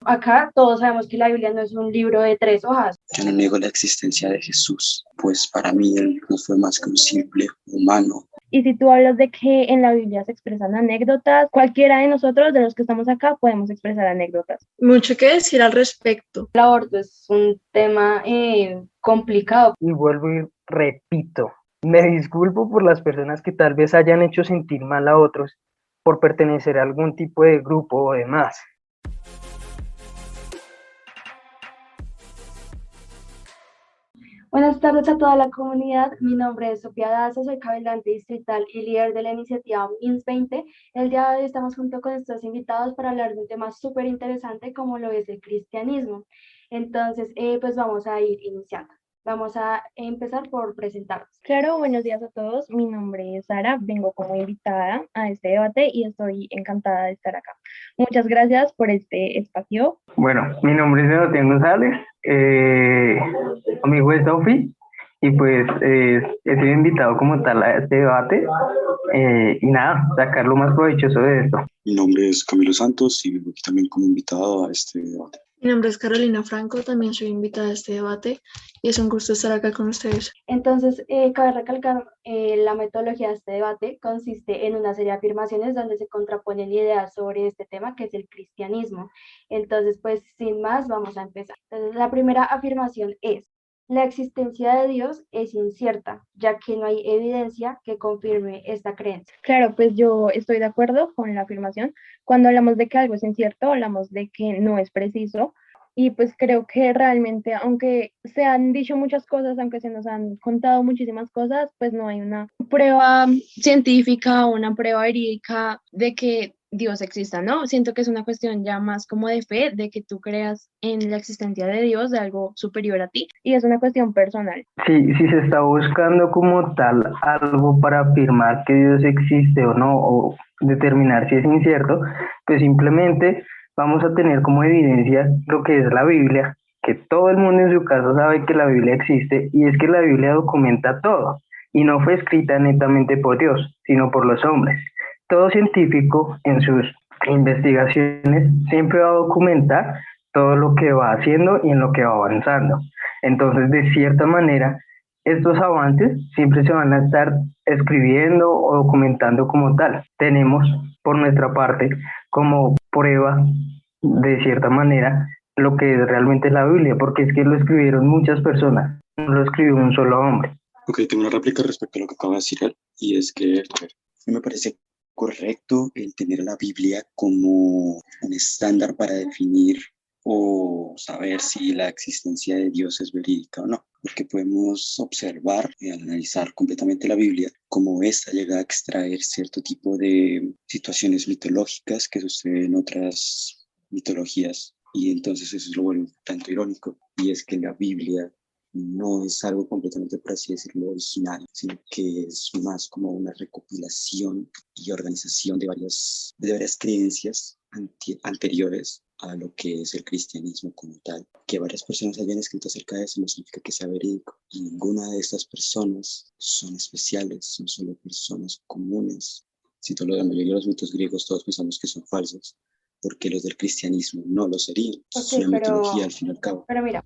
Acá todos sabemos que la Biblia no es un libro de 3 hojas. Yo no niego la existencia de Jesús, pues para mí él no fue más que un simple humano. Y si tú hablas de que en la Biblia se expresan anécdotas, cualquiera de nosotros, de los que estamos acá, podemos expresar anécdotas. Mucho que decir al respecto. El aborto es un tema complicado. Y vuelvo y repito, me disculpo por las personas que tal vez hayan hecho sentir mal a otros por pertenecer a algún tipo de grupo o demás. Buenas tardes a toda la comunidad. Mi nombre es Sofía Daza, soy cabilante distrital y líder de la iniciativa MINS 20. El día de hoy estamos junto con estos invitados para hablar de un tema súper interesante como lo es el cristianismo. Entonces, pues vamos a ir iniciando. Vamos a empezar por presentarnos. Claro, buenos días a todos. Mi nombre es Sara, vengo como invitada a este debate y estoy encantada de estar acá. Muchas gracias por este espacio. Bueno, mi nombre es Sebastián González, amigo de Sofi, y pues he sido invitado como tal a este debate y nada, sacar lo más provechoso de esto. Mi nombre es Camilo Santos y vengo aquí también como invitado a este debate. Mi nombre es Carolina Franco, también soy invitada a este debate y es un gusto estar acá con ustedes. Entonces, cabe recalcar, la metodología de este debate consiste en una serie de afirmaciones donde se contraponen ideas sobre este tema que es el cristianismo. Entonces, pues sin más, vamos a empezar. Entonces, la primera afirmación es: la existencia de Dios es incierta, ya que no hay evidencia que confirme esta creencia. Claro, pues yo estoy de acuerdo con la afirmación. Cuando hablamos de que algo es incierto, hablamos de que no es preciso. Y pues creo que realmente, aunque se han dicho muchas cosas, aunque se nos han contado muchísimas cosas, pues no hay una prueba científica o una prueba verídica de que Dios exista, ¿no? Siento que es una cuestión ya más como de fe, de que tú creas en la existencia de Dios, de algo superior a ti, y es una cuestión personal. Sí, si se está buscando como tal algo para afirmar que Dios existe o no, o determinar si es incierto, pues simplemente vamos a tener como evidencia lo que es la Biblia, que todo el mundo en su caso sabe que la Biblia existe, y es que la Biblia documenta todo, y no fue escrita netamente por Dios, sino por los hombres. Todo científico en sus investigaciones siempre va a documentar todo lo que va haciendo y en lo que va avanzando. Entonces, de cierta manera, estos avances siempre se van a estar escribiendo o documentando como tal. Tenemos, por nuestra parte, como prueba, de cierta manera, lo que es realmente la Biblia, porque es que lo escribieron muchas personas, no lo escribió un solo hombre. Ok, tengo una réplica respecto a lo que acaba de decir él, y es que a ver, me parece correcto el tener a la Biblia como un estándar para definir o saber si la existencia de Dios es verídica o no, porque podemos observar y analizar completamente la Biblia cómo ésta llega a extraer cierto tipo de situaciones mitológicas que suceden en otras mitologías, y entonces eso es lo vuelve un tanto irónico, y es que la Biblia no es algo completamente, por así decirlo, original, sino que es más como una recopilación y organización de varias creencias anteriores a lo que es el cristianismo como tal. Que varias personas hayan escrito acerca de eso no significa que sea verídico, y ninguna de estas personas son especiales, son solo personas comunes. Si tú lo de la mayoría de los mitos griegos, todos pensamos que son falsos, porque los del cristianismo no lo serían. Es una mitología al fin y al cabo. Pero mira,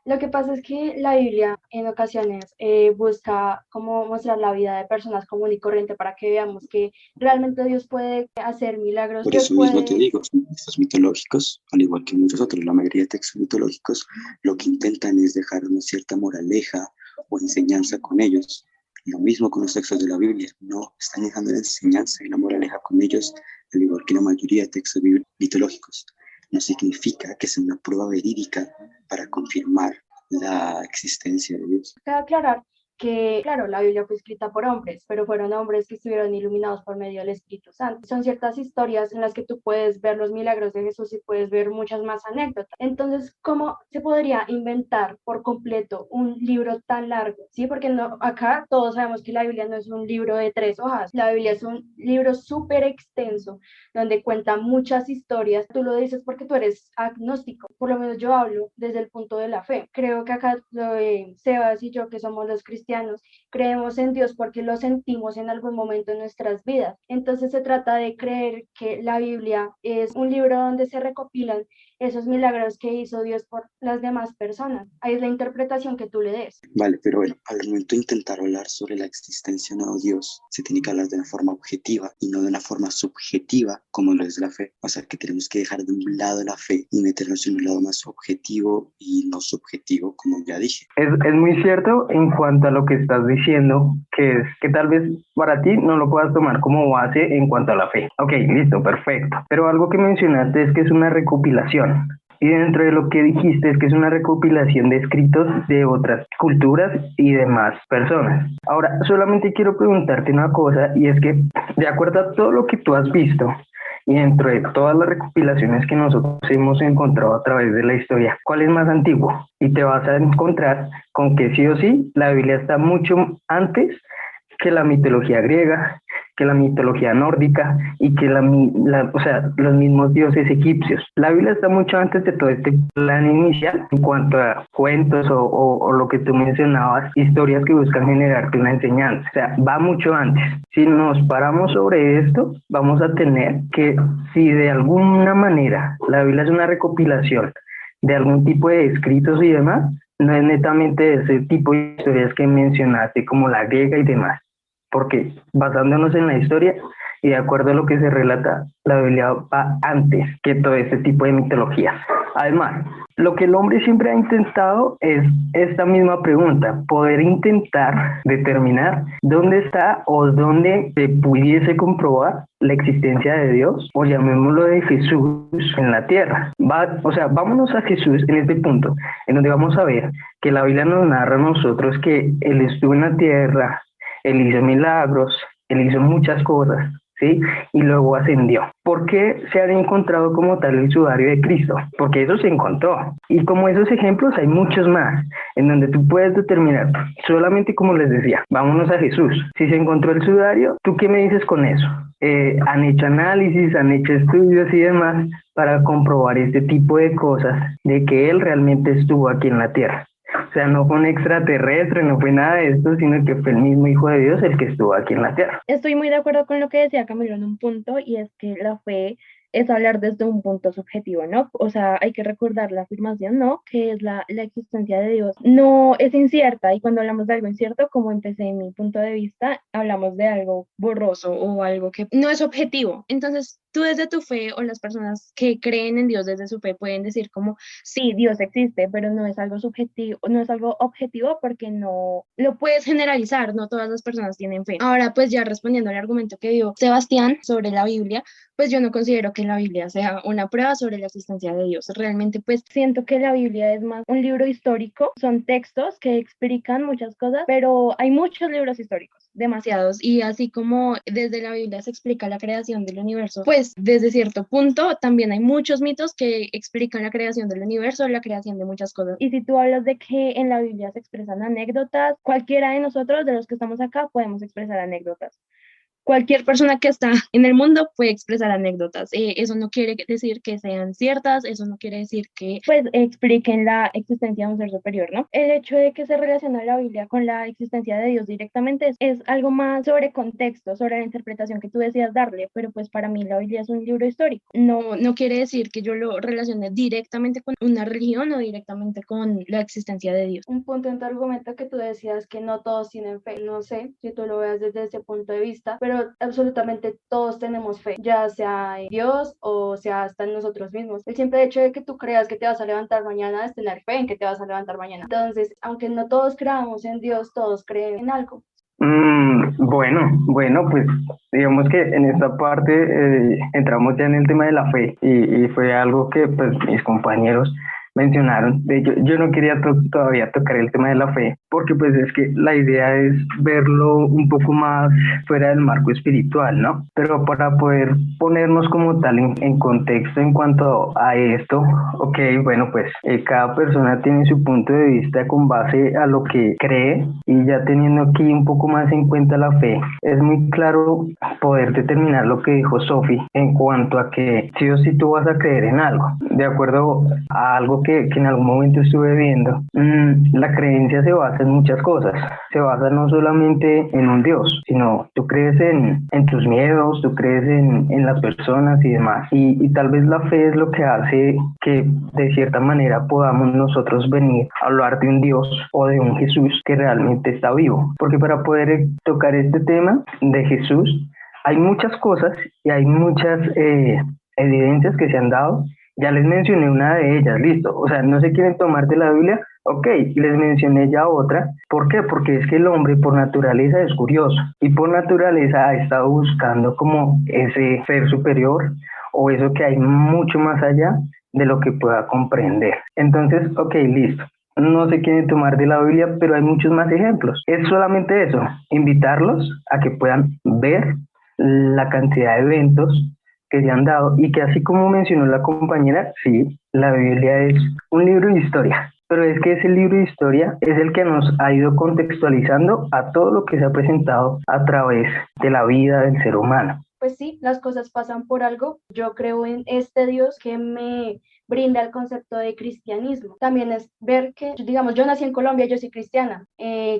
lo que pasa es que la Biblia en ocasiones busca como mostrar la vida de personas común y corriente para que veamos que realmente Dios puede hacer milagros. Por Dios eso mismo te puede... digo, estos mitológicos, al igual que muchos otros, la mayoría de textos mitológicos, lo que intentan es dejar una cierta moraleja o enseñanza con ellos. Lo mismo con los textos de la Biblia, no están dejando la enseñanza y la moraleja con ellos, al igual que la mayoría de textos mitológicos. No significa que sea una prueba verídica para confirmar la existencia de Dios. Cabe aclarar que, claro, la Biblia fue escrita por hombres, pero fueron hombres que estuvieron iluminados por medio del Espíritu Santo. Son ciertas historias en las que tú puedes ver los milagros de Jesús y puedes ver muchas más anécdotas. Entonces, ¿cómo se podría inventar por completo un libro tan largo? Sí, porque no, acá todos sabemos que la Biblia no es un libro de 3 hojas. La Biblia es un libro súper extenso donde cuenta muchas historias. Tú lo dices porque tú eres agnóstico, por lo menos yo hablo desde el punto de la fe. Creo que acá Sebas y yo, que somos los cristianos, creemos en Dios porque lo sentimos en algún momento en nuestras vidas. Entonces se trata de creer que la Biblia es un libro donde se recopilan esos milagros que hizo Dios por las demás personas. Ahí es la interpretación que tú le des. Vale, pero bueno, al momento de intentar hablar sobre la existencia de un nuevo Dios, se tiene que hablar de una forma objetiva y no de una forma subjetiva como lo es la fe. O sea, que tenemos que dejar de un lado la fe y meternos en un lado más objetivo y no subjetivo, como ya dije. Es muy cierto en cuanto a lo que estás diciendo, que es que tal vez para ti no lo puedas tomar como base en cuanto a la fe. Ok, listo, perfecto. Pero algo que mencionaste es que es una recopilación. Y dentro de lo que dijiste es que es una recopilación de escritos de otras culturas y demás personas. Ahora, solamente quiero preguntarte una cosa, y es que de acuerdo a todo lo que tú has visto y dentro de todas las recopilaciones que nosotros hemos encontrado a través de la historia, ¿cuál es más antiguo? Y te vas a encontrar con que sí o sí, la Biblia está mucho antes que la mitología griega, que la mitología nórdica y que o sea, los mismos dioses egipcios. La Biblia está mucho antes de todo este plan inicial en cuanto a cuentos o lo que tú mencionabas, historias que buscan generarte una enseñanza. O sea, va mucho antes. Si nos paramos sobre esto, vamos a tener que, si de alguna manera la Biblia es una recopilación de algún tipo de escritos y demás, no es netamente de ese tipo de historias que mencionaste, como la griega y demás, porque basándonos en la historia y de acuerdo a lo que se relata, la Biblia va antes que todo este tipo de mitologías. Además, lo que el hombre siempre ha intentado es esta misma pregunta, poder intentar determinar dónde está o dónde se pudiese comprobar la existencia de Dios, o llamémoslo de Jesús en la tierra. O sea, vámonos a Jesús en este punto, en donde vamos a ver que la Biblia nos narra a nosotros que Él estuvo en la tierra, Él hizo milagros, Él hizo muchas cosas, ¿sí? Y luego ascendió. ¿Por qué se han encontrado como tal el sudario de Cristo? Porque eso se encontró. Y como esos ejemplos hay muchos más, en donde tú puedes determinar, solamente como les decía, vámonos a Jesús. Si se encontró el sudario, ¿tú qué me dices con eso? Han hecho análisis, han hecho estudios y demás para comprobar este tipo de cosas, de que Él realmente estuvo aquí en la tierra. O sea, no fue un extraterrestre, no fue nada de esto, sino que fue el mismo Hijo de Dios el que estuvo aquí en la tierra. Estoy muy de acuerdo con lo que decía Camilo en un punto, y es que la fe es hablar desde un punto subjetivo, ¿no? O sea, hay que recordar la afirmación, ¿no? Que es la existencia de Dios. No es incierta, y cuando hablamos de algo incierto, como empecé en mi punto de vista, hablamos de algo borroso o algo que no es objetivo. Entonces, tú desde tu fe, o las personas que creen en Dios desde su fe, pueden decir como, sí, Dios existe, pero no es algo subjetivo, no es algo objetivo, porque no lo puedes generalizar, no todas las personas tienen fe. Ahora, pues ya respondiendo al argumento que dio Sebastián sobre la Biblia, pues yo no considero que la Biblia sea una prueba sobre la existencia de Dios. Realmente, pues siento que la Biblia es más un libro histórico, son textos que explican muchas cosas, pero hay muchos libros históricos, demasiados, y así como desde la Biblia se explica la creación del universo, pues desde cierto punto también hay muchos mitos que explican la creación del universo, la creación de muchas cosas. Y si tú hablas de que en la Biblia se expresan anécdotas, cualquiera de nosotros, de los que estamos acá, podemos expresar anécdotas. Cualquier persona que está en el mundo puede expresar anécdotas. Eso no quiere decir que sean ciertas, eso no quiere decir que pues expliquen la existencia de un ser superior, ¿no? El hecho de que se relaciona la Biblia con la existencia de Dios directamente es algo más sobre contexto, sobre la interpretación que tú decías darle, pero pues para mí la Biblia es un libro histórico. No quiere decir que yo lo relacione directamente con una religión o directamente con la existencia de Dios. Un punto en tu argumento que tú decías que no todos tienen fe, no sé si tú lo veas desde ese punto de vista, pero absolutamente todos tenemos fe, ya sea en Dios o sea hasta en nosotros mismos. El simple hecho de que tú creas que te vas a levantar mañana es tener fe en que te vas a levantar mañana. Entonces, aunque no todos creamos en Dios, todos creen en algo. Bueno, pues digamos que en esta parte entramos ya en el tema de la fe y fue algo que pues mis compañeros mencionaron. De hecho, yo no quería todavía tocar el tema de la fe, porque pues es que la idea es verlo un poco más fuera del marco espiritual, ¿no? Pero para poder ponernos como tal en contexto en cuanto a esto, ok, bueno, pues cada persona tiene su punto de vista con base a lo que cree, y ya teniendo aquí un poco más en cuenta la fe, es muy claro poder determinar lo que dijo Sophie en cuanto a que sí o sí tú vas a creer en algo, de acuerdo a algo que en algún momento estuve viendo, la creencia se basa en muchas cosas. Se basa no solamente en un Dios, sino tú crees en tus miedos, tú crees en las personas y demás. Y tal vez la fe es lo que hace que de cierta manera podamos nosotros venir a hablar de un Dios o de un Jesús que realmente está vivo. Porque para poder tocar este tema de Jesús, hay muchas cosas y hay muchas evidencias que se han dado. Ya les mencioné una de ellas, listo. O sea, no se quieren tomar de la Biblia, ok, les mencioné ya otra. ¿Por qué? Porque es que el hombre por naturaleza es curioso y por naturaleza ha estado buscando como ese ser superior o eso que hay mucho más allá de lo que pueda comprender. Entonces, ok, listo. No se quieren tomar de la Biblia, pero hay muchos más ejemplos. Es solamente eso, invitarlos a que puedan ver la cantidad de eventos que se han dado y que así como mencionó la compañera, sí, la Biblia es un libro de historia, pero es que ese libro de historia es el que nos ha ido contextualizando a todo lo que se ha presentado a través de la vida del ser humano. Pues sí, las cosas pasan por algo. Yo creo en este Dios que me brinda el concepto de cristianismo. También es ver que, digamos, yo nací en Colombia, yo soy cristiana.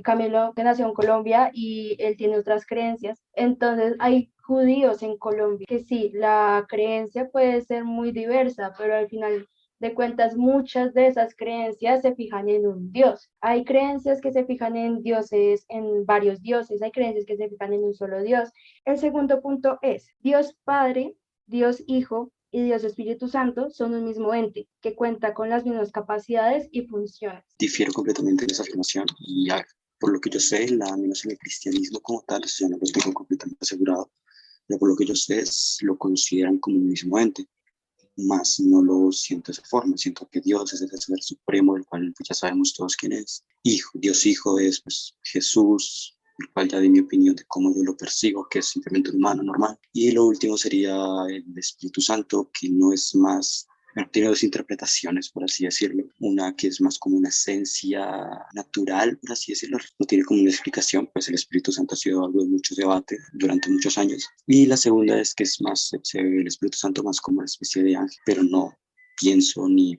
Camilo que nació en Colombia y él tiene otras creencias. Entonces hay judíos en Colombia que sí, la creencia puede ser muy diversa, pero al final de cuentas, muchas de esas creencias se fijan en un Dios. Hay creencias que se fijan en dioses, en varios dioses, hay creencias que se fijan en un solo Dios. El segundo punto es, Dios Padre, Dios Hijo y Dios Espíritu Santo son un mismo ente que cuenta con las mismas capacidades y funciones. Difiero completamente en esa afirmación y por lo que yo sé, al menos en el cristianismo como tal, yo no lo estoy completamente asegurado, pero por lo que yo sé, lo consideran como un mismo ente. Más no lo siento de esa forma, siento que Dios es el ser supremo, del cual pues, ya sabemos todos quién es. Hijo, Dios Hijo es pues, Jesús, el cual ya di mi opinión de cómo yo lo percibo, que es simplemente un humano normal. Y lo último sería el Espíritu Santo, que no es más, bueno, tiene dos interpretaciones, por así decirlo. Una que es más como una esencia natural, por así decirlo, no tiene como una explicación, pues el Espíritu Santo ha sido algo de mucho debate durante muchos años. Y la segunda es que es más, se ve el Espíritu Santo más como una especie de ángel, pero no pienso ni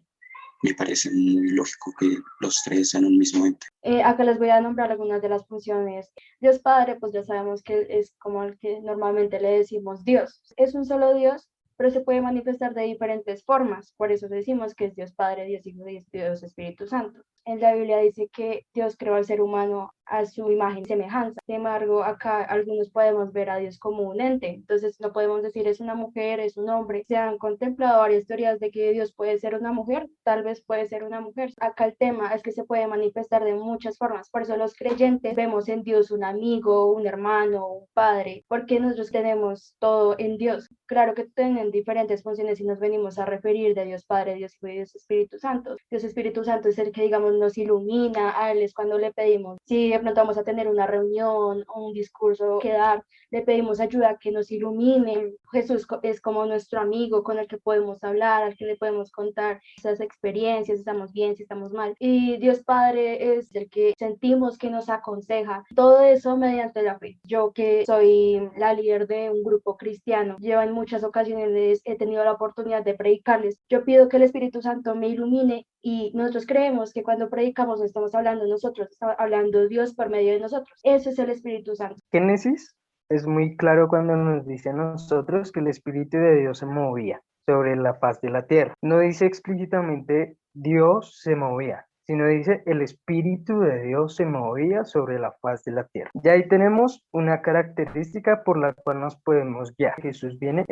me parece muy lógico que los tres sean un mismo ente. Acá les voy a nombrar algunas de las funciones. Dios Padre, pues ya sabemos que es como el que normalmente le decimos Dios. Es un solo Dios, pero se puede manifestar de diferentes formas. Por eso decimos que es Dios Padre, Dios Hijo y Dios Espíritu Santo. En la Biblia dice que Dios creó al ser humano a su imagen y semejanza. Sin embargo, acá algunos podemos ver a Dios como un ente. Entonces no podemos decir es una mujer, es un hombre. Se han contemplado varias teorías de que Dios puede ser una mujer, tal vez puede ser una mujer. Acá el tema es que se puede manifestar de muchas formas. Por eso los creyentes vemos en Dios un amigo, un hermano, un padre, porque nosotros tenemos todo en Dios. Claro que tienen diferentes funciones y nos venimos a referir de Dios Padre, Dios Hijo y Dios Espíritu Santo. Dios Espíritu Santo es el que, digamos, nos ilumina, a Él es cuando le pedimos, si de pronto vamos a tener una reunión o un discurso que dar, le pedimos ayuda que nos ilumine. Jesús es como nuestro amigo con el que podemos hablar, al que le podemos contar esas experiencias, si estamos bien, si estamos mal. Y Dios Padre es el que sentimos que nos aconseja. Todo eso mediante la fe. Yo que soy la líder de un grupo cristiano, llevo en muchas ocasiones he tenido la oportunidad de predicarles. Yo pido que el Espíritu Santo me ilumine y nosotros creemos que cuando predicamos no estamos hablando nosotros, está hablando Dios por medio de nosotros. Eso es el Espíritu Santo. Génesis es muy claro cuando nos dice a nosotros que el Espíritu de Dios se movía sobre la faz de la tierra. No dice explícitamente Dios se movía, sino dice el Espíritu de Dios se movía sobre la faz de la tierra. Ya ahí tenemos una característica por la cual nos podemos guiar. Jesús viene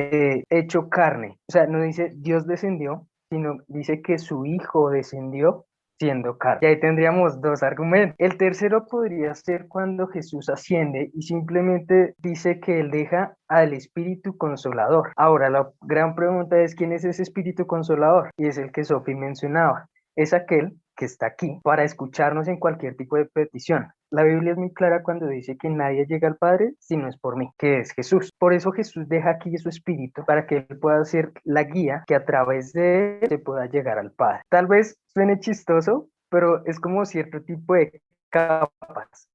hecho carne, o sea, no dice Dios descendió, sino dice que su Hijo descendió siendo carne. Y ahí tendríamos dos argumentos. El tercero podría ser cuando Jesús asciende y simplemente dice que Él deja al Espíritu Consolador. Ahora, la gran pregunta es, ¿quién es ese Espíritu Consolador? Y es el que Sophie mencionaba. Es aquel que está aquí para escucharnos en cualquier tipo de petición. La Biblia es muy clara cuando dice que nadie llega al Padre si no es por mí, que es Jesús. Por eso Jesús deja aquí su Espíritu para que Él pueda ser la guía que a través de Él se pueda llegar al Padre. Tal vez suene chistoso, pero es como cierto tipo de capas,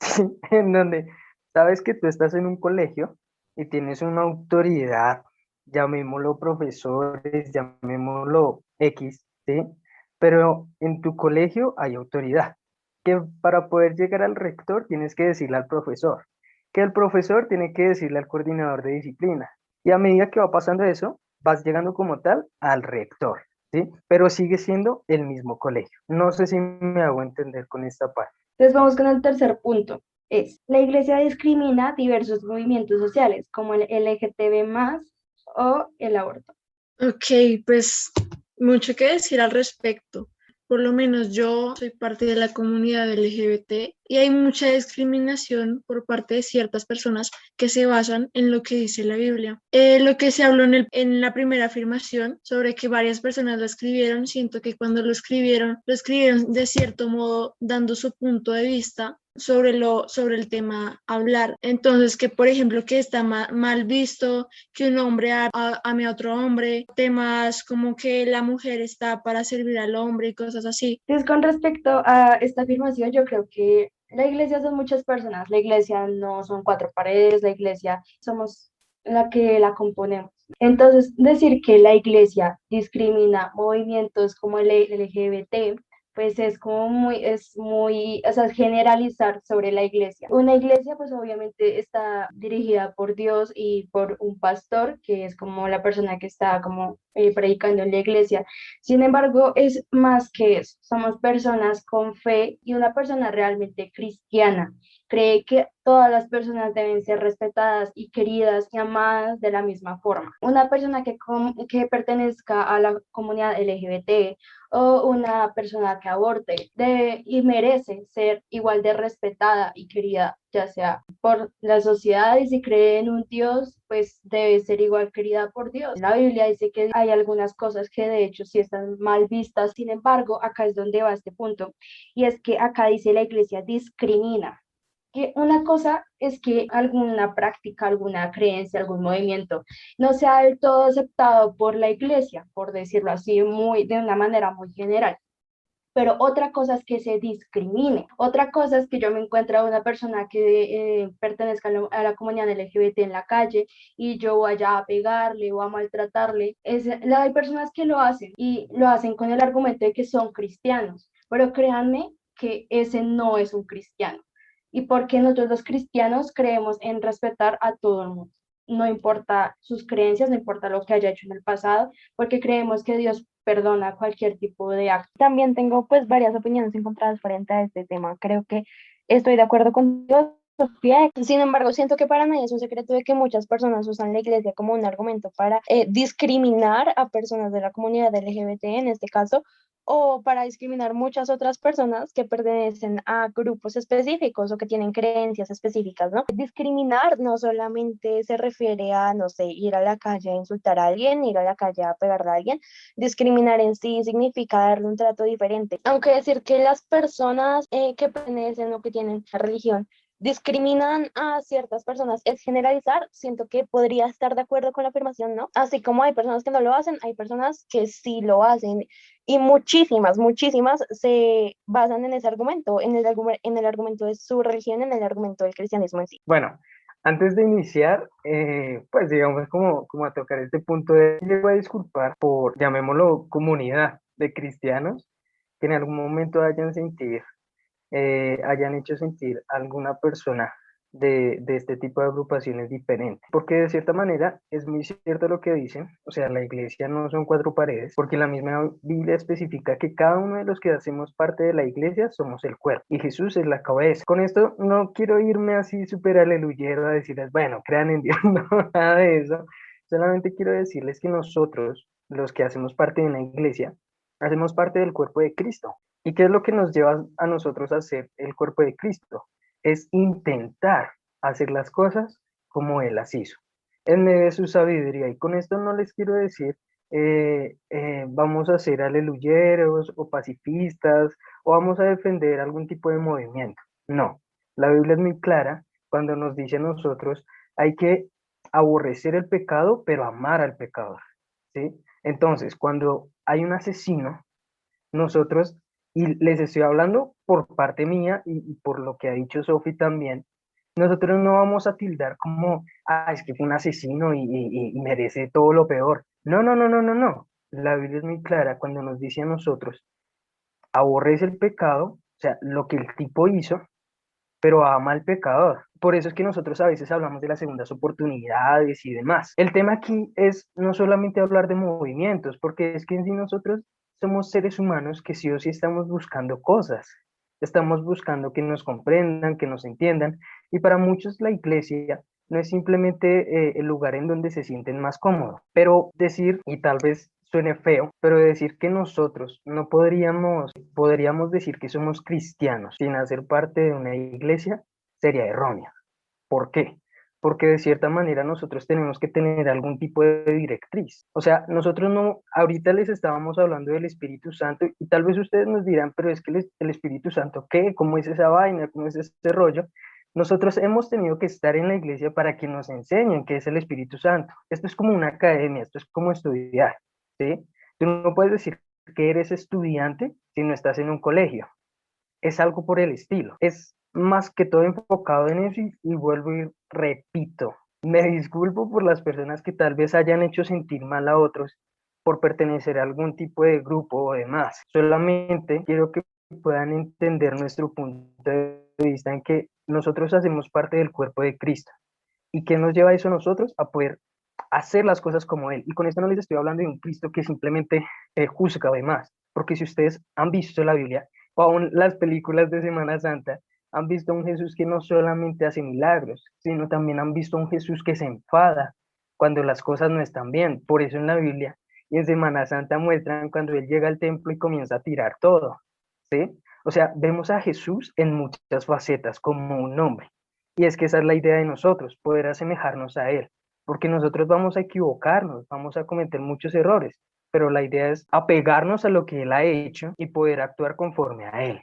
¿sí? En donde sabes que tú estás en un colegio y tienes una autoridad, llamémoslo profesores, llamémoslo X, ¿sí? pero en tu colegio hay autoridad, que para poder llegar al rector tienes que decirle al profesor, que el profesor tiene que decirle al coordinador de disciplina. Y a medida que va pasando eso, vas llegando como tal al rector, ¿sí? Pero sigue siendo el mismo colegio. No sé si me hago entender con esta parte. Entonces vamos con el tercer punto. La iglesia discrimina diversos movimientos sociales, como el LGTB+, o el aborto. Ok, pues mucho que decir al respecto. Por lo menos yo soy parte de la comunidad LGBT y hay mucha discriminación por parte de ciertas personas que se basan en lo que dice la Biblia. Lo que se habló en la primera afirmación sobre que varias personas lo escribieron, siento que cuando lo escribieron de cierto modo dando su punto de vista sobre el tema a hablar. Entonces, que por ejemplo, que está mal visto que un hombre ame a otro hombre, temas como que la mujer está para servir al hombre y cosas así. Entonces, con respecto a esta afirmación, yo creo que la iglesia son muchas personas. La iglesia no son cuatro paredes, la iglesia somos la que la componemos. Entonces, decir que la iglesia discrimina movimientos como el LGBT, pues es muy, o sea, generalizar sobre la iglesia. Una iglesia, pues obviamente está dirigida por Dios y por un pastor, que es como la persona que está como predicando en la iglesia. Sin embargo, es más que eso. Somos personas con fe y una persona realmente cristiana cree que todas las personas deben ser respetadas y queridas y amadas de la misma forma. Una persona que pertenezca a la comunidad LGBT o una persona que aborte debe y merece ser igual de respetada y querida, ya sea por la sociedad, y si cree en un Dios, pues debe ser igual querida por Dios. La Biblia dice que hay algunas cosas que de hecho sí están mal vistas. Sin embargo, acá es donde va este punto, y es que acá dice la iglesia discrimina. Que una cosa es que alguna práctica, alguna creencia, algún movimiento no sea del todo aceptado por la iglesia, por decirlo así, de una manera muy general. Pero otra cosa es que se discrimine. Otra cosa es que yo me encuentre a una persona que pertenezca a la comunidad LGBT en la calle y yo vaya a pegarle o a maltratarle. Hay personas que lo hacen y lo hacen con el argumento de que son cristianos, pero créanme que ese no es un cristiano. Y porque nosotros los cristianos creemos en respetar a todo el mundo. No importa sus creencias, no importa lo que haya hecho en el pasado, porque creemos que Dios perdona cualquier tipo de acto. También tengo pues varias opiniones encontradas frente a este tema. Creo que estoy de acuerdo contigo, Sofía. Sin embargo, siento que para nadie es un secreto de que muchas personas usan la iglesia como un argumento para discriminar a personas de la comunidad LGBT en este caso, o para discriminar muchas otras personas que pertenecen a grupos específicos o que tienen creencias específicas, ¿no? Discriminar no solamente se refiere a, no sé, ir a la calle a insultar a alguien, ir a la calle a pegarle a alguien. Discriminar en sí significa darle un trato diferente. Aunque decir que las personas que pertenecen o que tienen religión discriminan a ciertas personas es generalizar, siento que podría estar de acuerdo con la afirmación, ¿no? Así como hay personas que no lo hacen, hay personas que sí lo hacen y muchísimas se basan en ese argumento, en el argumento de su religión, en el argumento del cristianismo en sí. Bueno, antes de iniciar, pues digamos como a tocar este punto, llego a disculpar por, llamémoslo, comunidad de cristianos que en algún momento hayan hecho sentir a alguna persona de este tipo de agrupaciones diferentes. Porque de cierta manera es muy cierto lo que dicen, o sea, la iglesia no son cuatro paredes, porque la misma Biblia especifica que cada uno de los que hacemos parte de la iglesia somos el cuerpo y Jesús es la cabeza. Con esto no quiero irme así súper aleluyero a decirles, bueno, crean en Dios, no, nada de eso. Solamente quiero decirles que nosotros, los que hacemos parte de una iglesia, hacemos parte del cuerpo de Cristo. ¿Y qué es lo que nos lleva a nosotros a ser el cuerpo de Cristo? Es intentar hacer las cosas como Él las hizo, en medio de su sabiduría. Y con esto no les quiero decir, vamos a ser aleluyeros o pacifistas o vamos a defender algún tipo de movimiento. No, la Biblia es muy clara cuando nos dice a nosotros, hay que aborrecer el pecado, pero amar al pecador, ¿sí? Entonces, cuando hay un asesino, nosotros, y les estoy hablando por parte mía y por lo que ha dicho Sofi también, nosotros no vamos a tildar como, es que fue un asesino y merece todo lo peor. No, no, no, no, no, no. La Biblia es muy clara cuando nos dice a nosotros aborrece el pecado, o sea, lo que el tipo hizo, pero ama al pecador. Por eso es que nosotros a veces hablamos de las segundas oportunidades y demás. El tema aquí es no solamente hablar de movimientos, porque es que en sí nosotros somos seres humanos que sí o sí estamos buscando cosas. Estamos buscando que nos comprendan, que nos entiendan. Y para muchos la iglesia no es simplemente el lugar en donde se sienten más cómodos. Pero decir, y tal vez suene feo, pero decir que nosotros no podríamos decir que somos cristianos sin hacer parte de una iglesia sería erróneo. ¿Por qué? Porque de cierta manera nosotros tenemos que tener algún tipo de directriz. O sea, nosotros no, ahorita les estábamos hablando del Espíritu Santo y tal vez ustedes nos dirán, pero es que el Espíritu Santo, ¿qué? ¿Cómo es esa vaina? ¿Cómo es ese rollo? Nosotros hemos tenido que estar en la iglesia para que nos enseñen qué es el Espíritu Santo. Esto es como una academia, esto es como estudiar, ¿sí? Tú no puedes decir que eres estudiante si no estás en un colegio. Es algo por el estilo. Es más que todo enfocado en eso y vuelvo y repito, me disculpo por las personas que tal vez hayan hecho sentir mal a otros por pertenecer a algún tipo de grupo o demás. Solamente quiero que puedan entender nuestro punto de vista en que nosotros hacemos parte del cuerpo de Cristo. ¿Y qué nos lleva a eso nosotros? A poder hacer las cosas como Él. Y con esto no les estoy hablando de un Cristo que simplemente juzga o demás, porque si ustedes han visto la Biblia o aún las películas de Semana Santa, han visto a un Jesús que no solamente hace milagros, sino también han visto a un Jesús que se enfada cuando las cosas no están bien. Por eso en la Biblia y en Semana Santa muestran cuando Él llega al templo y comienza a tirar todo, ¿sí? O sea, vemos a Jesús en muchas facetas como un hombre. Y es que esa es la idea de nosotros, poder asemejarnos a Él, porque nosotros vamos a equivocarnos, vamos a cometer muchos errores, pero la idea es apegarnos a lo que Él ha hecho y poder actuar conforme a Él,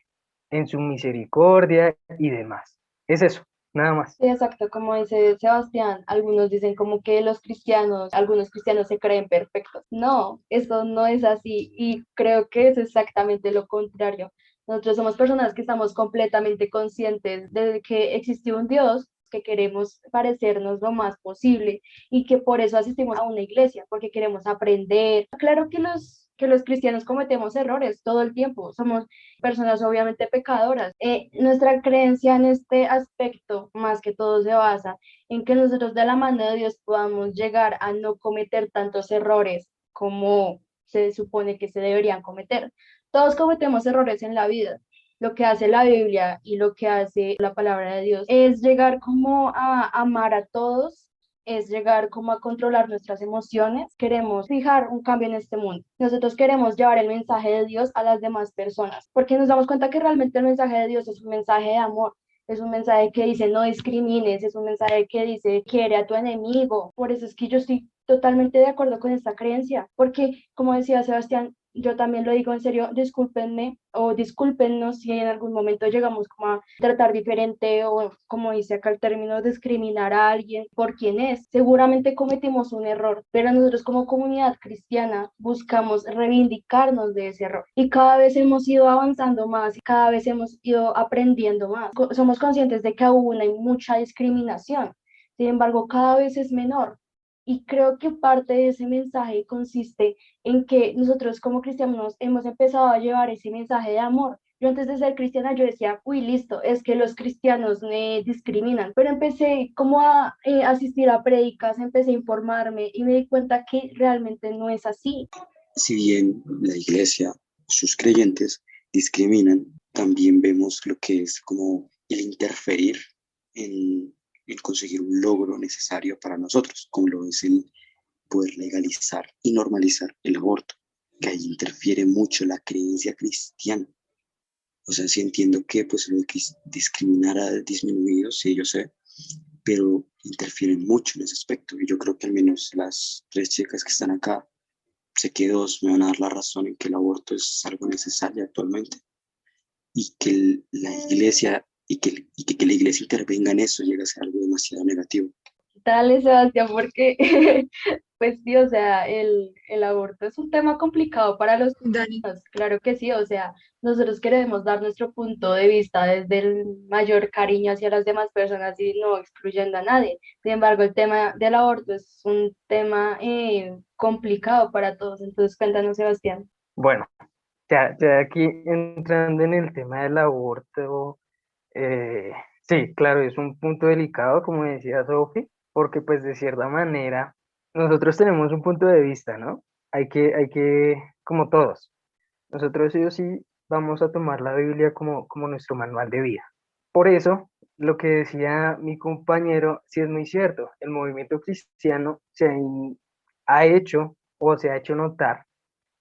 en su misericordia y demás. Es eso, nada más. Sí, exacto, como dice Sebastián, algunos dicen como que los cristianos, algunos cristianos se creen perfectos. No, eso no es así y creo que es exactamente lo contrario. Nosotros somos personas que estamos completamente conscientes de que existe un Dios, que queremos parecernos lo más posible y que por eso asistimos a una iglesia, porque queremos aprender. Claro que los cristianos cometemos errores todo el tiempo, somos personas obviamente pecadoras. Nuestra creencia en este aspecto, más que todo, se basa en que nosotros de la mano de Dios podamos llegar a no cometer tantos errores como se supone que se deberían cometer. Todos cometemos errores en la vida. Lo que hace la Biblia y lo que hace la palabra de Dios es llegar como a amar a todos, es llegar como a controlar nuestras emociones. Queremos fijar un cambio en este mundo. Nosotros queremos llevar el mensaje de Dios a las demás personas, porque nos damos cuenta que realmente el mensaje de Dios es un mensaje de amor. Es un mensaje que dice no discrimines, es un mensaje que dice quiere a tu enemigo. Por eso es que yo estoy totalmente de acuerdo con esta creencia, porque como decía Sebastián, yo también lo digo en serio, discúlpenme o discúlpennos si en algún momento llegamos como a tratar diferente o como dice acá el término, discriminar a alguien por quien es. Seguramente cometimos un error, pero nosotros como comunidad cristiana buscamos reivindicarnos de ese error y cada vez hemos ido avanzando más y cada vez hemos ido aprendiendo más. Somos conscientes de que aún hay mucha discriminación, sin embargo, cada vez es menor. Y creo que parte de ese mensaje consiste en que nosotros como cristianos hemos empezado a llevar ese mensaje de amor. Yo antes de ser cristiana yo decía, uy, listo, es que los cristianos me discriminan, pero empecé como a asistir a prédicas, empecé a informarme y me di cuenta que realmente no es así. Si bien la iglesia, sus creyentes discriminan, también vemos lo que es como el interferir en, en conseguir un logro necesario para nosotros, como lo es el poder legalizar y normalizar el aborto, que ahí interfiere mucho la creencia cristiana. O sea, sí entiendo que pues lo de discriminar ha disminuido, sí, yo sé, pero interfieren mucho en ese aspecto. Y yo creo que al menos las tres chicas que están acá, sé que dos me van a dar la razón en que el aborto es algo necesario actualmente y que la iglesia y que la iglesia intervenga en eso llega a ser algo demasiado negativo. Dale, Sebastián, porque pues sí, o sea, el aborto es un tema complicado para los Dani. niños, claro que sí, o sea, nosotros queremos dar nuestro punto de vista desde el mayor cariño hacia las demás personas y no excluyendo a nadie. Sin embargo, el tema del aborto es un tema complicado para todos, entonces cuéntanos, Sebastián. Bueno, Ya aquí entrando en el tema del aborto, eh, sí, claro, es un punto delicado, como decía Sofi, porque pues de cierta manera nosotros tenemos un punto de vista, ¿no? Como todos, nosotros sí o sí vamos a tomar la Biblia como nuestro manual de vida. Por eso, lo que decía mi compañero, sí es muy cierto, el movimiento cristiano ha hecho o se ha hecho notar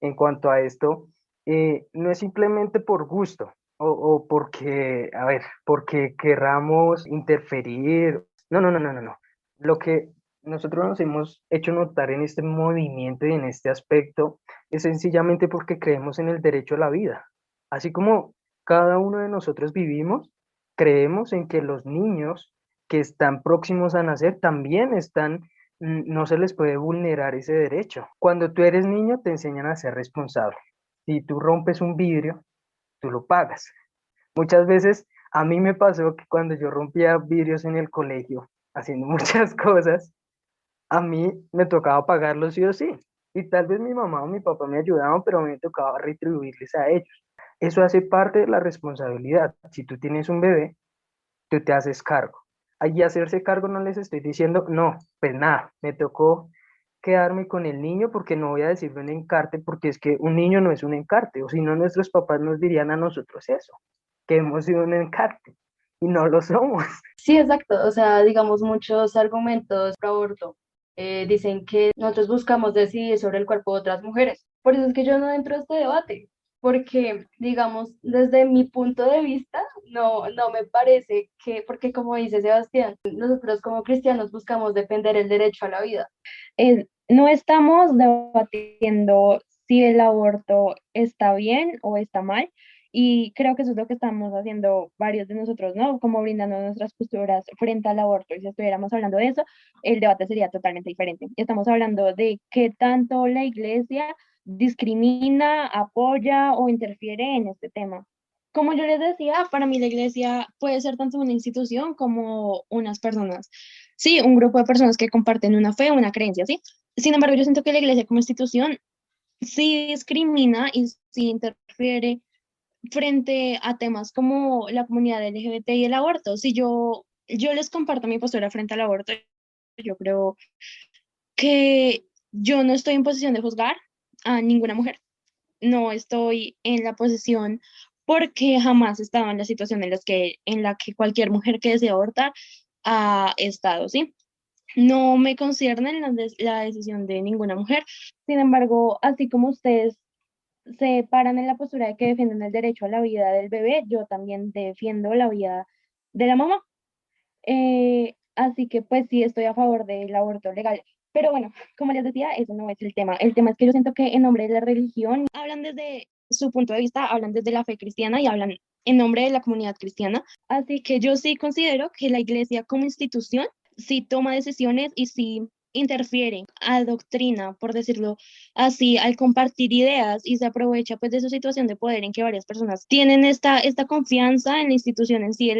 en cuanto a esto, no es simplemente por gusto o porque, a ver, porque querramos interferir. No, no, no, no, no, no. Lo que nosotros nos hemos hecho notar en este movimiento y en este aspecto es sencillamente porque creemos en el derecho a la vida. Así como cada uno de nosotros vivimos, creemos en que los niños que están próximos a nacer también no se les puede vulnerar ese derecho. Cuando tú eres niño te enseñan a ser responsable. Si tú rompes un vidrio, tú lo pagas. Muchas veces a mí me pasó que cuando yo rompía vidrios en el colegio, haciendo muchas cosas, a mí me tocaba pagarlo sí o sí. Y tal vez mi mamá o mi papá me ayudaban, pero a mí me tocaba retribuirles a ellos. Eso hace parte de la responsabilidad. Si tú tienes un bebé, tú te haces cargo. Allí hacerse cargo no les estoy diciendo, no, pues nada, me tocó quedarme con el niño porque no voy a decirle un encarte, porque es que un niño no es un encarte, o si no nuestros papás nos dirían a nosotros eso, que hemos sido un encarte, y no lo somos. Sí, exacto. O sea, digamos, muchos argumentos pro aborto dicen que nosotros buscamos decidir sobre el cuerpo de otras mujeres. Por eso es que yo no entro a este debate, porque, digamos, desde mi punto de vista, no me parece que, porque como dice Sebastián, nosotros como cristianos buscamos defender el derecho a la vida. No estamos debatiendo si el aborto está bien o está mal, y creo que eso es lo que estamos haciendo varios de nosotros, ¿no? Como brindando nuestras posturas frente al aborto. Y si estuviéramos hablando de eso, el debate sería totalmente diferente. Estamos hablando de qué tanto la iglesia discrimina, apoya o interfiere en este tema. Como yo les decía, para mí la iglesia puede ser tanto una institución como unas personas. Sí, un grupo de personas que comparten una fe, una creencia, ¿sí? Sin embargo, yo siento que la iglesia como institución sí discrimina y sí interfiere frente a temas como la comunidad LGBT y el aborto. Si yo les comparto mi postura frente al aborto, yo creo que yo no estoy en posición de juzgar a ninguna mujer. No estoy en la posición porque jamás he estado en la situación en la que cualquier mujer que desea abortar ha estado, ¿sí? No me concierne la decisión de ninguna mujer. Sin embargo, así como ustedes se paran en la postura de que defienden el derecho a la vida del bebé, yo también defiendo la vida de la mamá. Así que pues sí estoy a favor del aborto legal. Pero bueno, como les decía, eso no es el tema. El tema es que yo siento que en nombre de la religión hablan desde su punto de vista, hablan desde la fe cristiana y hablan en nombre de la comunidad cristiana. Así que yo sí considero que la iglesia como institución sí toma decisiones y sí interfiere, adoctrina, por decirlo así, al compartir ideas y se aprovecha pues de su situación de poder en que varias personas tienen esta confianza en la institución en sí de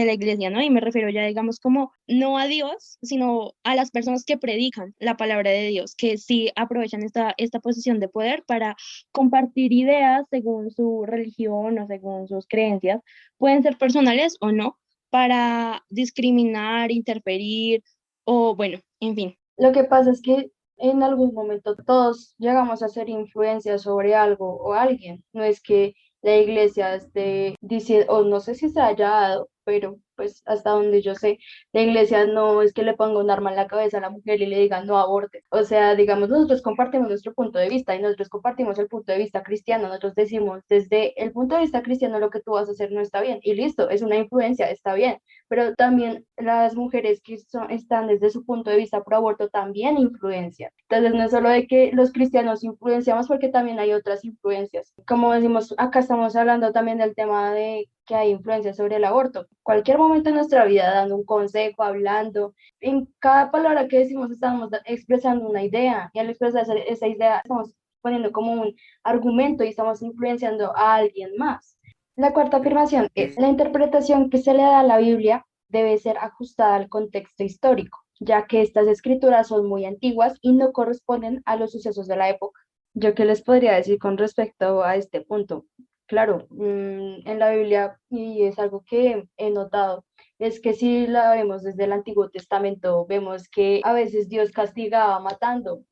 la iglesia, ¿no? Y me refiero ya, digamos, como no a Dios, sino a las personas que predican la palabra de Dios, que sí aprovechan esta posición de poder para compartir ideas según su religión o según sus creencias, pueden ser personales o no, para discriminar, interferir o bueno, en fin. Lo que pasa es que en algún momento todos llegamos a hacer influencia sobre algo o alguien. No es que la iglesia esté diciendo, o no sé si se haya dado, pero pues hasta donde yo sé, la iglesia no es que le ponga un arma en la cabeza a la mujer y le diga no aborte. O sea, digamos, nosotros compartimos nuestro punto de vista y nosotros compartimos el punto de vista cristiano. Nosotros decimos, desde el punto de vista cristiano, lo que tú vas a hacer no está bien. Y listo, es una influencia, está bien, pero también las mujeres que están desde su punto de vista pro aborto también influencian. Entonces no es solo de que los cristianos influenciamos porque también hay otras influencias. Como decimos, acá estamos hablando también del tema de que hay influencia sobre el aborto. Cualquier momento en nuestra vida, dando un consejo, hablando, en cada palabra que decimos estamos expresando una idea y al expresar esa idea estamos poniendo como un argumento y estamos influenciando a alguien más. La cuarta afirmación es, la interpretación que se le da a la Biblia debe ser ajustada al contexto histórico, ya que estas escrituras son muy antiguas y no corresponden a los sucesos de la época. Yo qué les podría decir con respecto a este punto. Claro, en la Biblia, y es algo que he notado, es que si la vemos desde el Antiguo Testamento, vemos que a veces Dios castigaba matando,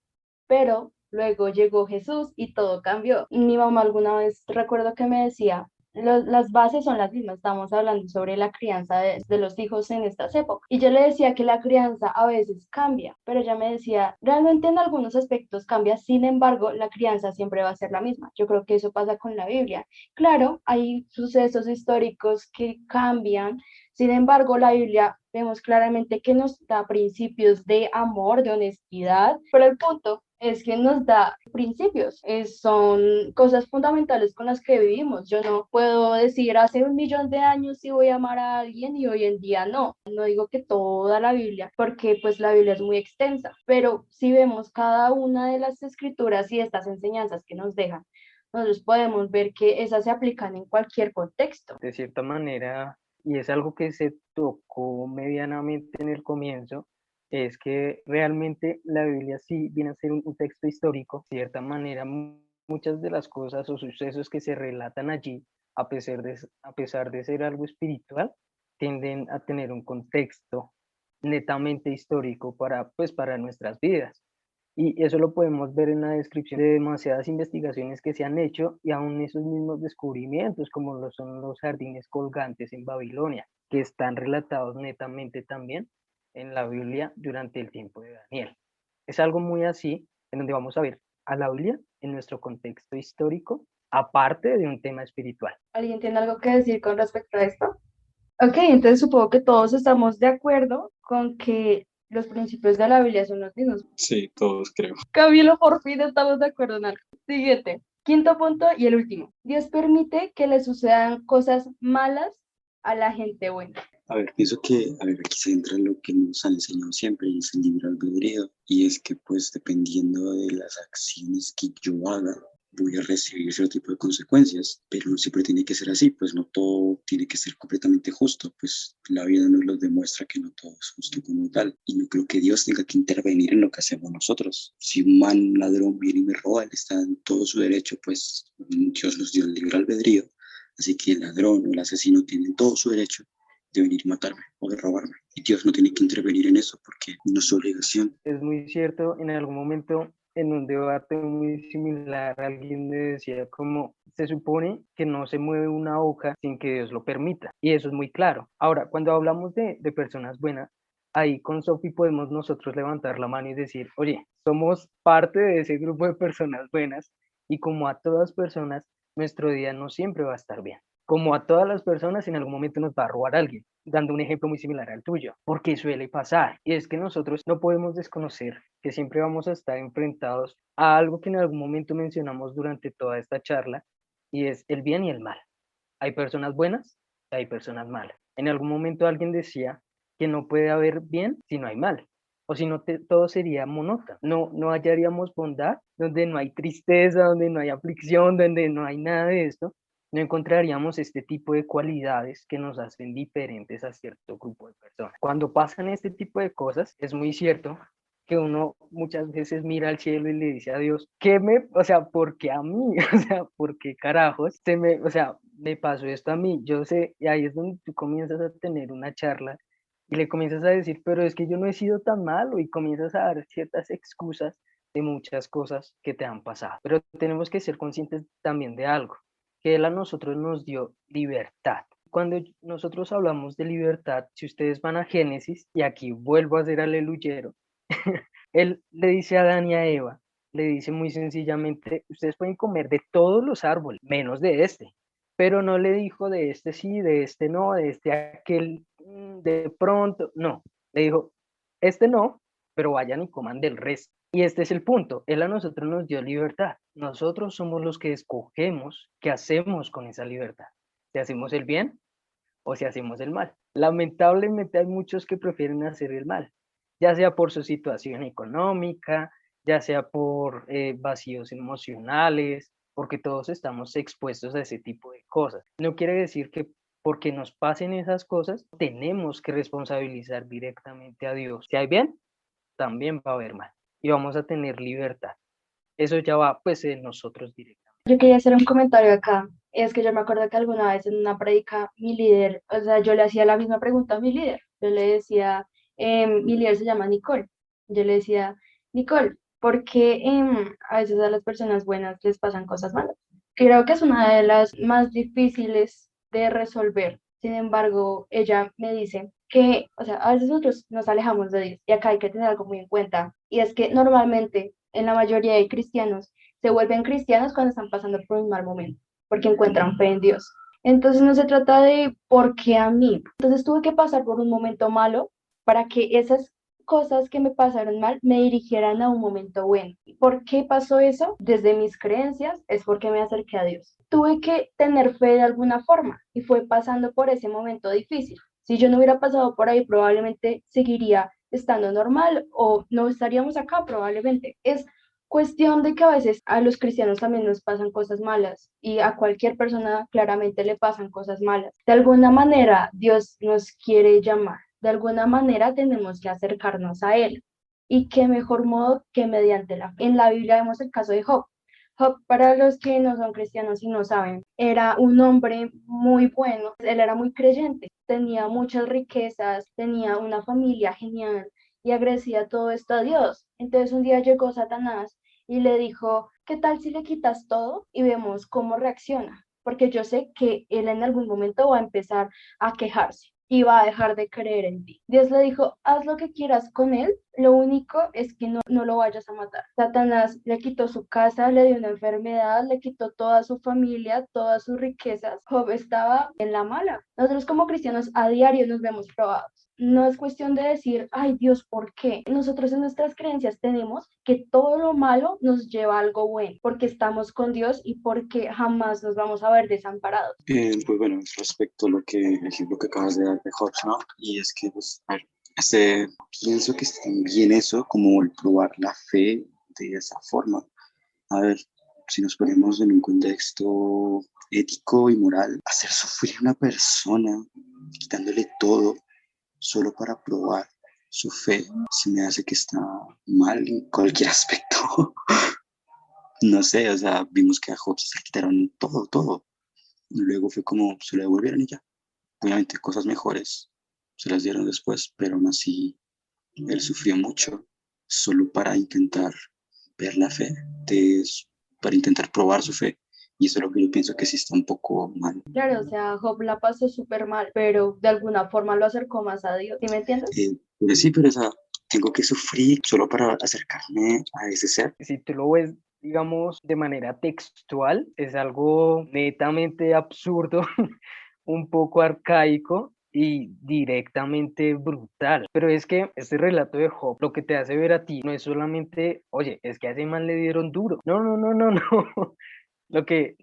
pero luego llegó Jesús y todo cambió. Mi mamá alguna vez recuerdo que me decía, las bases son las mismas, estamos hablando sobre la crianza de los hijos en estas épocas. Y yo le decía que la crianza a veces cambia, pero ella me decía, realmente en algunos aspectos cambia, sin embargo, la crianza siempre va a ser la misma. Yo creo que eso pasa con la Biblia. Claro, hay sucesos históricos que cambian, sin embargo, la Biblia vemos claramente que nos da principios de amor, de honestidad, pero el punto es que nos da principios, son cosas fundamentales con las que vivimos. Yo no puedo decir hace 1 millón de años si voy a amar a alguien y hoy en día no. No digo que toda la Biblia, porque pues la Biblia es muy extensa, pero si vemos cada una de las escrituras y estas enseñanzas que nos dejan, nosotros podemos ver que esas se aplican en cualquier contexto. De cierta manera, y es algo que se tocó medianamente en el comienzo, es que realmente la Biblia sí viene a ser un texto histórico. De cierta manera, muchas de las cosas o sucesos que se relatan allí, a pesar de ser algo espiritual, tienden a tener un contexto netamente histórico pues, para nuestras vidas. Y eso lo podemos ver en la descripción de demasiadas investigaciones que se han hecho y aún esos mismos descubrimientos, como lo son los jardines colgantes en Babilonia, que están relatados netamente también en la Biblia durante el tiempo de Daniel. Es algo muy así, en donde vamos a ver a la Biblia en nuestro contexto histórico, aparte de un tema espiritual. ¿Alguien tiene algo que decir con respecto a esto? Ok, entonces supongo que todos estamos de acuerdo con que los principios de la Biblia son los mismos. Sí, todos creo. Camilo, por fin estamos de acuerdo en algo. Siguiente, quinto punto y el último. Dios permite que le sucedan cosas malas a la gente buena. A ver, pienso que, aquí se entra lo que nos han enseñado siempre y es el libre albedrío. Y es que, pues, dependiendo de las acciones que yo haga, voy a recibir cierto tipo de consecuencias, pero no siempre tiene que ser así, pues no todo tiene que ser completamente justo, pues la vida nos lo demuestra que no todo es justo como tal, y no creo que Dios tenga que intervenir en lo que hacemos nosotros. Si un ladrón viene y me roba, él está en todo su derecho, pues Dios nos dio el libre albedrío, así que el ladrón o el asesino tienen todo su derecho de venir y matarme o de robarme. Y Dios no tiene que intervenir en eso porque no es su obligación. Es muy cierto, en algún momento en un debate muy similar alguien me decía como se supone que no se mueve una hoja sin que Dios lo permita. Y eso es muy claro. Ahora, cuando hablamos de personas buenas, ahí con Sophie podemos nosotros levantar la mano y decir, oye, somos parte de ese grupo de personas buenas y como a todas personas, nuestro día no siempre va a estar bien. Como a todas las personas, en algún momento nos va a robar alguien, dando un ejemplo muy similar al tuyo, porque suele pasar. Y es que nosotros no podemos desconocer que siempre vamos a estar enfrentados a algo que en algún momento mencionamos durante toda esta charla, y es el bien y el mal. Hay personas buenas, hay personas malas. En algún momento alguien decía que no puede haber bien si no hay mal, o si no todo sería monótono. No hallaríamos bondad donde no hay tristeza, donde no hay aflicción, donde no hay nada de esto. No encontraríamos este tipo de cualidades que nos hacen diferentes a cierto grupo de personas. Cuando pasan este tipo de cosas, es muy cierto que uno muchas veces mira al cielo y le dice a Dios, o sea, ¿por qué a mí? O sea, ¿por qué carajos o sea, me pasó esto a mí? Yo sé, y ahí es donde tú comienzas a tener una charla y le comienzas a decir, pero es que yo no he sido tan malo y comienzas a dar ciertas excusas de muchas cosas que te han pasado. Pero tenemos que ser conscientes también de algo, que Él a nosotros nos dio libertad. Cuando nosotros hablamos de libertad, si ustedes van a Génesis, y aquí vuelvo a ser aleluyero, Él le dice a Adán y a Eva, le dice muy sencillamente, ustedes pueden comer de todos los árboles, menos de este, pero no le dijo de este sí, de este no, de este aquel, de pronto, no, le dijo, este no, pero vayan y coman del resto. Y este es el punto, Él a nosotros nos dio libertad, nosotros somos los que escogemos qué hacemos con esa libertad, si hacemos el bien o si hacemos el mal. Lamentablemente hay muchos que prefieren hacer el mal, ya sea por su situación económica, ya sea por vacíos emocionales, porque todos estamos expuestos a ese tipo de cosas. No quiere decir que porque nos pasen esas cosas, tenemos que responsabilizar directamente a Dios. Si hay bien, también va a haber mal y vamos a tener libertad. eso ya va pues en nosotros directamente. Yo quería hacer un comentario acá. Es que yo me acuerdo que alguna vez en una prédica, mi líder, o sea, yo le hacía la misma pregunta a mi líder. Yo le decía, mi líder se llama Nicole. Yo le decía, Nicole, ¿por qué a veces a las personas buenas les pasan cosas malas? Creo que es una de las más difíciles de resolver. Sin embargo, ella me dice que, o sea, a veces nosotros nos alejamos de Dios y acá hay que tener algo muy en cuenta. Y es que normalmente en la mayoría de cristianos se vuelven cristianos cuando están pasando por un mal momento, porque encuentran fe en Dios. Entonces no se trata de por qué a mí. Entonces tuve que pasar por un momento malo para que esas cosas que me pasaron mal me dirigieran a un momento bueno. ¿Por qué pasó eso? Desde mis creencias es porque me acerqué a Dios. Tuve que tener fe de alguna forma y fue pasando por ese momento difícil. Si yo no hubiera pasado por ahí, probablemente seguiría estando normal o no estaríamos acá, probablemente. Es cuestión de que a veces a los cristianos también nos pasan cosas malas y a cualquier persona claramente le pasan cosas malas. De alguna manera Dios nos quiere llamar, de alguna manera tenemos que acercarnos a Él. Y qué mejor modo que mediante la fe. En la Biblia vemos el caso de Job. Job, para los que no son cristianos y no saben, era un hombre muy bueno, él era muy creyente, tenía muchas riquezas, tenía una familia genial y agradecía todo esto a Dios. Entonces un día llegó Satanás y le dijo, ¿qué tal si le quitas todo y vemos cómo reacciona? Porque yo sé que él en algún momento va a empezar a quejarse y va a dejar de creer en ti. Dios le dijo, haz lo que quieras con él, lo único es que no lo vayas a matar. Satanás le quitó su casa, le dio una enfermedad, le quitó toda su familia, todas sus riquezas. Job estaba en la mala. Nosotros como cristianos a diario nos vemos probados. No es cuestión de decir, ay Dios, ¿por qué? Nosotros en nuestras creencias tenemos que todo lo malo nos lleva a algo bueno, porque estamos con Dios y porque jamás nos vamos a ver desamparados. Pues bueno, respecto a el ejemplo que acabas de dar de Hobbes, ¿no? Y es que, pues, a ver, pienso que está bien eso, como el probar la fe de esa forma. A ver, si nos ponemos en un contexto ético y moral, hacer sufrir a una persona, quitándole todo, solo para probar su fe, se me hace que está mal en cualquier aspecto. No sé, o sea, vimos que a Hobbes le quitaron todo, todo. Y luego fue como se lo devolvieron y ya. Obviamente cosas mejores se las dieron después, pero aún así él sufrió mucho solo para intentar ver la fe, para intentar probar su fe. Y eso es lo que yo pienso que sí está un poco mal. Claro, o sea, Job la pasó súper mal, pero de alguna forma lo acercó más a Dios, ¿sí me entiendes? Pero sí, pero tengo que sufrir solo para acercarme a ese ser. Si tú lo ves, digamos, de manera textual, es algo netamente absurdo, un poco arcaico y directamente brutal. Pero es que este relato de Job lo que te hace ver a ti no es solamente, oye, es que a ese man le dieron duro. No, no, no, no, no. Lo que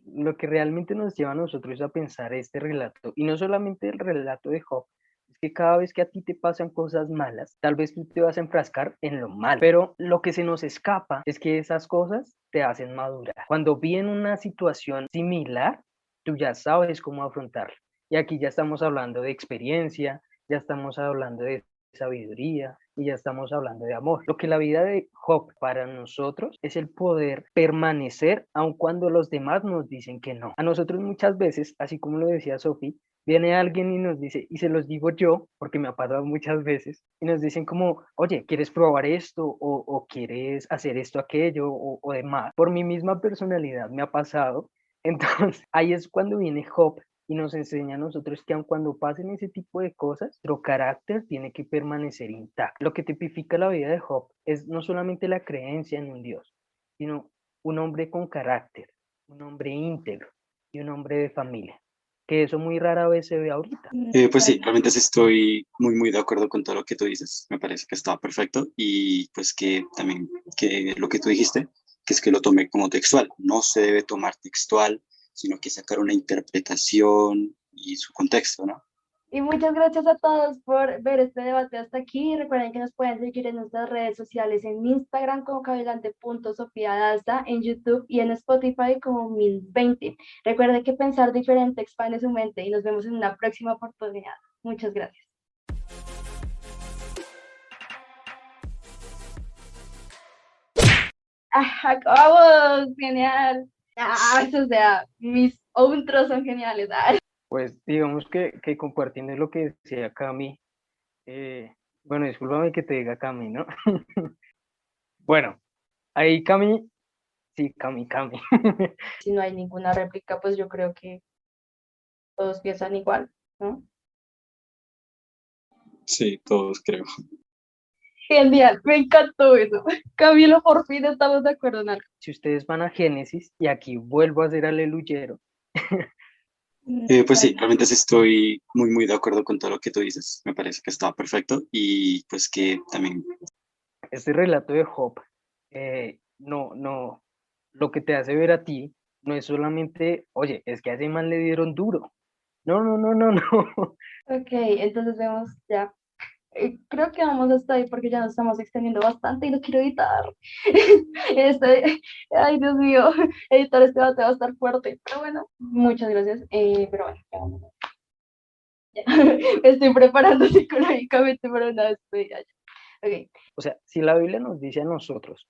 realmente nos lleva a nosotros a pensar este relato, y no solamente el relato de Job, es que cada vez que a ti te pasan cosas malas, tal vez tú te vas a enfrascar en lo malo, pero lo que se nos escapa es que esas cosas te hacen madurar. Cuando viene una situación similar, tú ya sabes cómo afrontarla. Y aquí ya estamos hablando de experiencia, ya estamos hablando de sabiduría y ya estamos hablando de amor. Lo que la vida de Job para nosotros es el poder permanecer aun cuando los demás nos dicen que no. A nosotros muchas veces, así como lo decía Sophie, viene alguien y nos dice, y se los digo yo, porque me ha pasado muchas veces, y nos dicen como, oye, ¿quieres probar esto? O ¿quieres hacer esto, aquello? O demás. Por mi misma personalidad me ha pasado. Entonces, ahí es cuando viene Job y nos enseña a nosotros que aun cuando pasen ese tipo de cosas, nuestro carácter tiene que permanecer intacto. Lo que tipifica la vida de Job es no solamente la creencia en un Dios, sino un hombre con carácter, un hombre íntegro y un hombre de familia, que eso muy rara vez se ve ahorita. Pues sí, realmente sí estoy muy, muy de acuerdo con todo lo que tú dices. Me parece que estaba perfecto y pues que también que lo que tú dijiste, que es que lo tomé como textual. No se debe tomar textual, sino que sacar una interpretación y su contexto, ¿no? Y muchas gracias a todos por ver este debate hasta aquí. Recuerden que nos pueden seguir en nuestras redes sociales en Instagram como cavilante.sofiadaza, en YouTube y en Spotify como 1020. Recuerden que pensar diferente expande su mente y nos vemos en una próxima oportunidad. Muchas gracias. ¡Acabamos! ¡Genial! O sea, mis outros son geniales. Pues digamos que compartiendo lo que decía Cami, bueno, discúlpame que te diga Cami, ¿no? Bueno, ahí Cami, sí, Cami. Si no hay ninguna réplica, pues yo creo que todos piensan igual, ¿no? Sí, todos creo. Genial, me encantó eso. Camilo, por fin estamos de acuerdo en algo. Si ustedes van a Génesis, y aquí vuelvo a hacer aleluyero, Pues sí, realmente sí estoy muy de acuerdo con todo lo que tú dices. Me parece que está perfecto y pues que también, este relato de Job, no, lo que te hace ver a ti no es solamente, oye, es que a ese man le dieron duro. No. Ok, entonces vemos ya. Creo que vamos hasta ahí porque ya nos estamos extendiendo bastante y no quiero editar. Ay, Dios mío, editar este debate va a estar fuerte. Pero bueno, muchas gracias. Pero bueno, ya vámonos. Ya. Me estoy preparando psicológicamente para una despedida. Ok. O sea, si la Biblia nos dice a nosotros,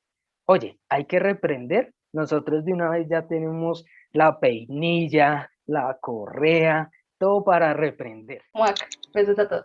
oye, hay que reprender, nosotros de una vez ya tenemos la peinilla, la correa, todo para reprender. Muac, besos a todos.